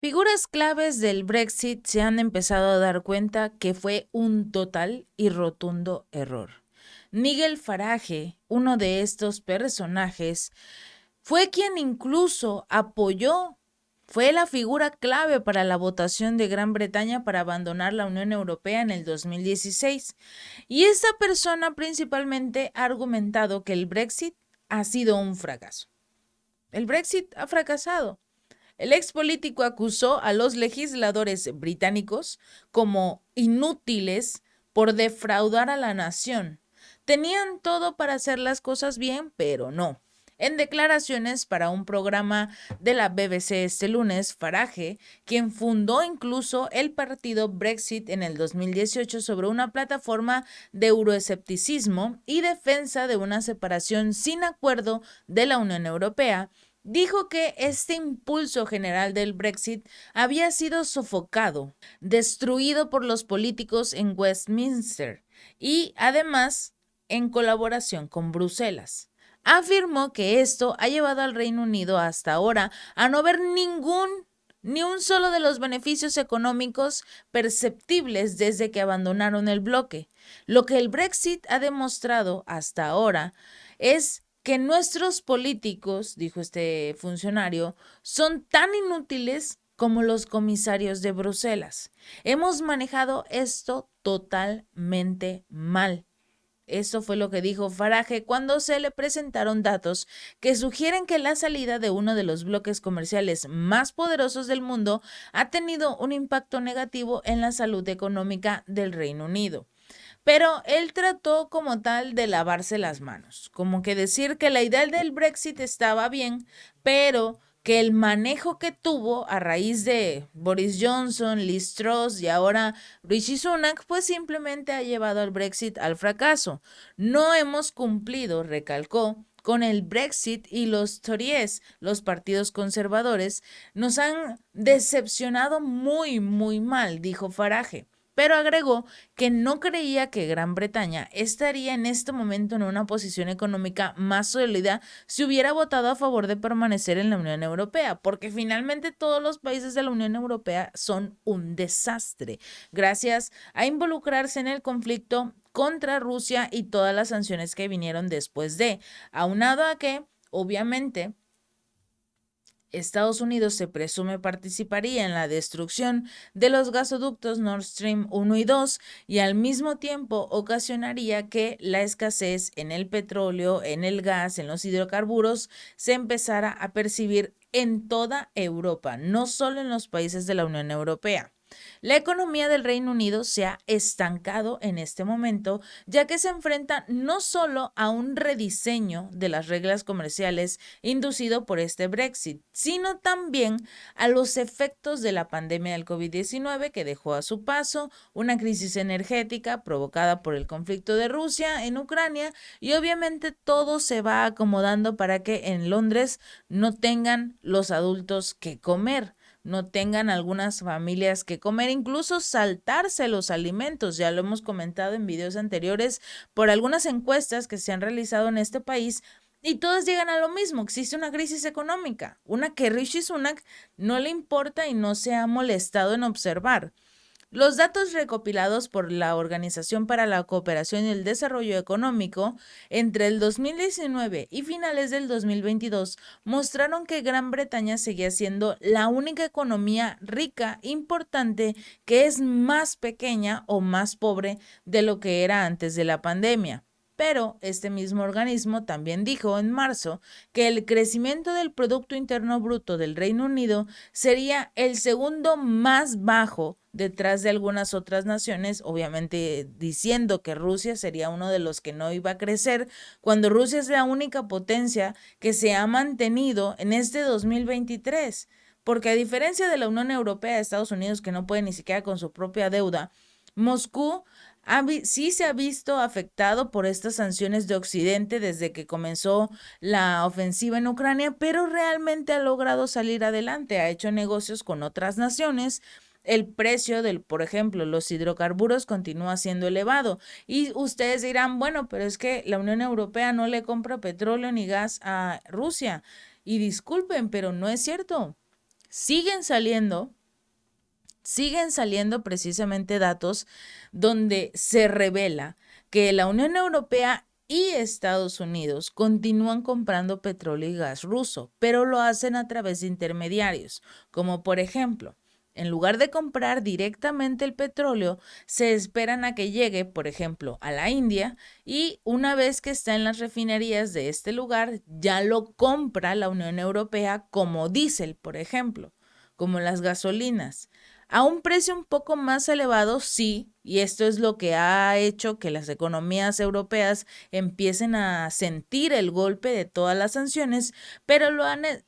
Figuras claves del Brexit se han empezado a dar cuenta que fue un total y rotundo error. Nigel Farage, uno de estos personajes, fue quien incluso apoyó, fue la figura clave para la votación de Gran Bretaña para abandonar la Unión Europea en el 2016. Y esta persona principalmente ha argumentado que el Brexit ha sido un fracaso. El Brexit ha fracasado. El ex político acusó a los legisladores británicos como inútiles por defraudar a la nación. Tenían todo para hacer las cosas bien, pero no. En declaraciones para un programa de la BBC este lunes, Farage, quien fundó incluso el partido Brexit en el 2018 sobre una plataforma de euroescepticismo y defensa de una separación sin acuerdo de la Unión Europea, dijo que este impulso general del Brexit había sido sofocado, destruido por los políticos en Westminster y además en colaboración con Bruselas. Afirmó que esto ha llevado al Reino Unido hasta ahora a no ver ni un solo de los beneficios económicos perceptibles desde que abandonaron el bloque. Lo que el Brexit ha demostrado hasta ahora es que nuestros políticos, dijo este funcionario, son tan inútiles como los comisarios de Bruselas. Hemos manejado esto totalmente mal. Eso fue lo que dijo Farage cuando se le presentaron datos que sugieren que la salida de uno de los bloques comerciales más poderosos del mundo ha tenido un impacto negativo en la salud económica del Reino Unido. Pero él trató como tal de lavarse las manos, como que decir que la idea del Brexit estaba bien, pero que el manejo que tuvo a raíz de Boris Johnson, Liz Truss y ahora Rishi Sunak, pues simplemente ha llevado al Brexit al fracaso. No hemos cumplido, recalcó, con el Brexit y los Tories, los partidos conservadores, nos han decepcionado muy mal, dijo Farage, pero agregó que no creía que Gran Bretaña estaría en este momento en una posición económica más sólida si hubiera votado a favor de permanecer en la Unión Europea, porque finalmente todos los países de la Unión Europea son un desastre, gracias a involucrarse en el conflicto contra Rusia y todas las sanciones que vinieron después de, aunado a que, obviamente, Estados Unidos se presume participaría en la destrucción de los gasoductos Nord Stream 1 y 2 y al mismo tiempo ocasionaría que la escasez en el petróleo, en el gas, en los hidrocarburos se empezara a percibir en toda Europa, no solo en los países de la Unión Europea. La economía del Reino Unido se ha estancado en este momento, ya que se enfrenta no solo a un rediseño de las reglas comerciales inducido por este Brexit, sino también a los efectos de la pandemia del COVID-19 que dejó a su paso una crisis energética provocada por el conflicto de Rusia en Ucrania y obviamente todo se va acomodando para que en Londres no tengan los adultos que comer, no tengan algunas familias que comer, incluso saltarse los alimentos. Ya lo hemos comentado en videos anteriores por algunas encuestas que se han realizado en este país y todas llegan a lo mismo, existe una crisis económica, una que Rishi Sunak no le importa y no se ha molestado en observar. Los datos recopilados por la Organización para la Cooperación y el Desarrollo Económico entre el 2019 y finales del 2022 mostraron que Gran Bretaña seguía siendo la única economía rica, importante, que es más pequeña o más pobre de lo que era antes de la pandemia. Pero este mismo organismo también dijo en marzo que el crecimiento del Producto Interno Bruto del Reino Unido sería el segundo más bajo detrás de algunas otras naciones, obviamente diciendo que Rusia sería uno de los que no iba a crecer, cuando Rusia es la única potencia que se ha mantenido en este 2023. Porque a diferencia de la Unión Europea, Estados Unidos, que no puede ni siquiera con su propia deuda, Moscú sí se ha visto afectado por estas sanciones de Occidente desde que comenzó la ofensiva en Ucrania, pero realmente ha logrado salir adelante, ha hecho negocios con otras naciones. El precio del, por ejemplo, los hidrocarburos continúa siendo elevado. Y ustedes dirán, bueno, pero es que la Unión Europea no le compra petróleo ni gas a Rusia. Y disculpen, pero no es cierto. siguen saliendo precisamente datos donde se revela que la Unión Europea y Estados Unidos continúan comprando petróleo y gas ruso, pero lo hacen a través de intermediarios, como por ejemplo, en lugar de comprar directamente el petróleo, se esperan a que llegue, por ejemplo, a la India y una vez que está en las refinerías de este lugar, ya lo compra la Unión Europea como diésel, por ejemplo, como las gasolinas. A un precio un poco más elevado, sí, y esto es lo que ha hecho que las economías europeas empiecen a sentir el golpe de todas las sanciones, pero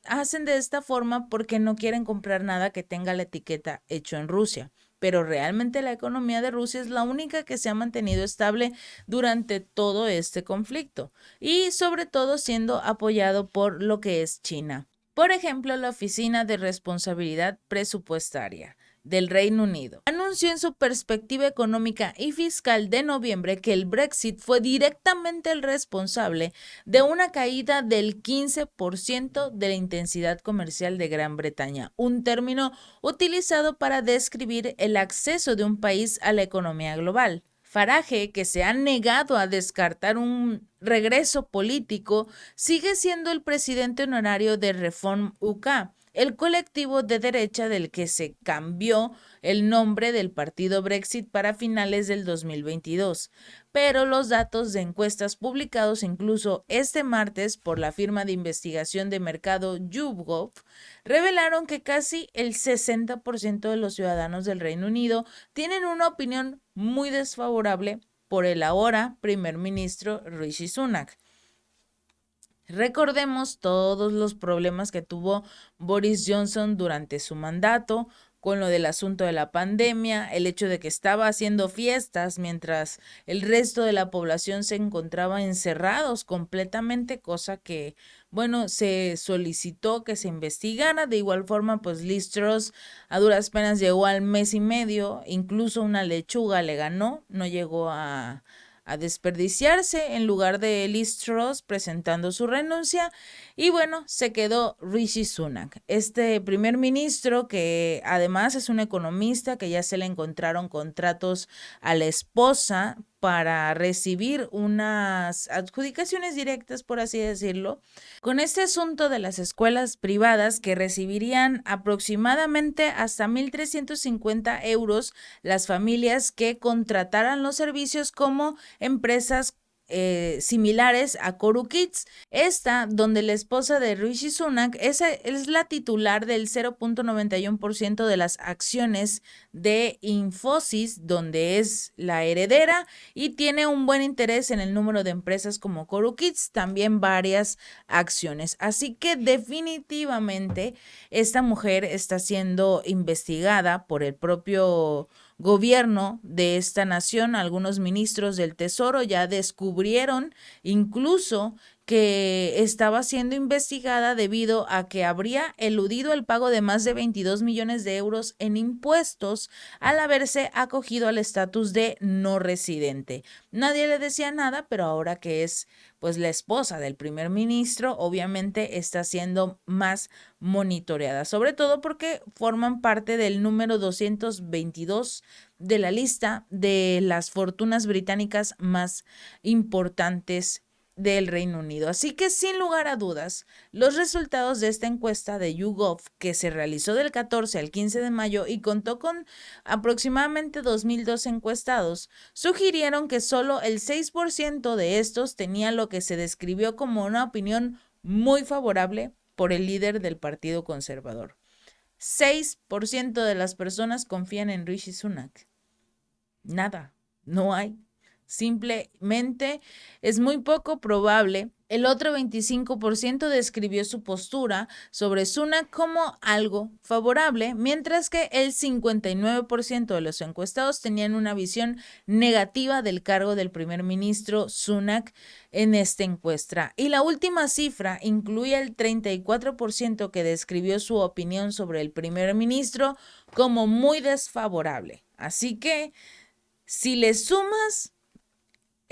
hacen de esta forma porque no quieren comprar nada que tenga la etiqueta hecho en Rusia. Pero realmente la economía de Rusia es la única que se ha mantenido estable durante todo este conflicto y sobre todo siendo apoyado por lo que es China. Por ejemplo, la Oficina de Responsabilidad Presupuestaria del Reino Unido anunció en su perspectiva económica y fiscal de noviembre que el Brexit fue directamente el responsable de una caída del 15% de la intensidad comercial de Gran Bretaña, un término utilizado para describir el acceso de un país a la economía global. Farage, que se ha negado a descartar un regreso político, sigue siendo el presidente honorario de Reform UK, el colectivo de derecha del que se cambió el nombre del partido Brexit para finales del 2022. Pero los datos de encuestas publicados incluso este martes por la firma de investigación de mercado YouGov revelaron que casi el 60% de los ciudadanos del Reino Unido tienen una opinión muy desfavorable por el ahora primer ministro Rishi Sunak. Recordemos todos los problemas que tuvo Boris Johnson durante su mandato, con lo del asunto de la pandemia, el hecho de que estaba haciendo fiestas mientras el resto de la población se encontraba encerrados completamente, cosa que, bueno, se solicitó que se investigara. De igual forma, pues Liz Truss a duras penas llegó al mes y medio, incluso una lechuga le ganó, no llegó a desperdiciarse en lugar de Liz Truss presentando su renuncia y bueno, se quedó Rishi Sunak, este primer ministro que además es un economista que ya se le encontraron contratos a la esposa para recibir unas adjudicaciones directas, por así decirlo, con este asunto de las escuelas privadas que recibirían aproximadamente hasta 1.350 euros las familias que contrataran los servicios como empresas similares a Koru Kids. Esta, donde la esposa de Rishi Sunak es la titular del 0.91% de las acciones de Infosys, donde es la heredera y tiene un buen interés en el número de empresas como Koru Kids, también varias acciones. Así que definitivamente esta mujer está siendo investigada por el propio gobierno de esta nación. Algunos ministros del Tesoro ya descubrieron incluso que estaba siendo investigada debido a que habría eludido el pago de más de 22 millones de euros en impuestos al haberse acogido al estatus de no residente. Nadie le decía nada, pero ahora que es pues la esposa del primer ministro, obviamente está siendo más monitoreada, sobre todo porque forman parte del número 222 de la lista de las fortunas británicas más importantes del Reino Unido. Así que sin lugar a dudas, los resultados de esta encuesta de YouGov que se realizó del 14 al 15 de mayo y contó con aproximadamente 2.002 encuestados, sugirieron que solo el 6% de estos tenía lo que se describió como una opinión muy favorable por el líder del Partido Conservador. 6% de las personas confían en Rishi Sunak. Nada, no hay. Simplemente es muy poco probable. El otro 25% describió su postura sobre Sunak como algo favorable, mientras que el 59% de los encuestados tenían una visión negativa del cargo del primer ministro Sunak en esta encuesta. Y la última cifra incluye el 34% que describió su opinión sobre el primer ministro como muy desfavorable. Así que, si le sumas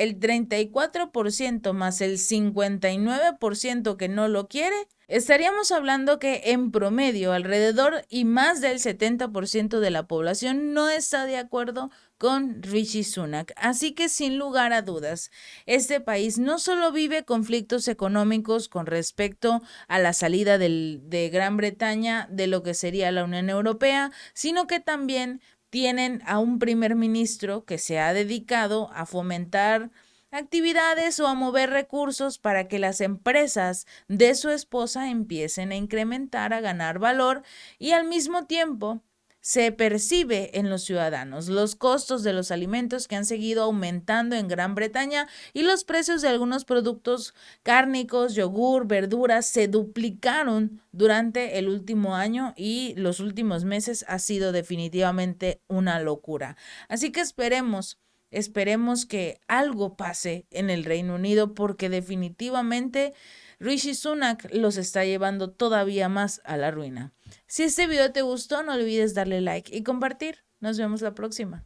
el 34% más el 59% que no lo quiere, estaríamos hablando que en promedio alrededor y más del 70% de la población no está de acuerdo con Rishi Sunak. Así que sin lugar a dudas, este país no solo vive conflictos económicos con respecto a la salida de Gran Bretaña de lo que sería la Unión Europea, sino que también tienen a un primer ministro que se ha dedicado a fomentar actividades o a mover recursos para que las empresas de su esposa empiecen a incrementar, a ganar valor y al mismo tiempo se percibe en los ciudadanos los costos de los alimentos que han seguido aumentando en Gran Bretaña y los precios de algunos productos cárnicos, yogur, verduras se duplicaron durante el último año y los últimos meses ha sido definitivamente una locura. Así que esperemos que algo pase en el Reino Unido porque definitivamente Rishi Sunak los está llevando todavía más a la ruina. Si este video te gustó, no olvides darle like y compartir. Nos vemos la próxima.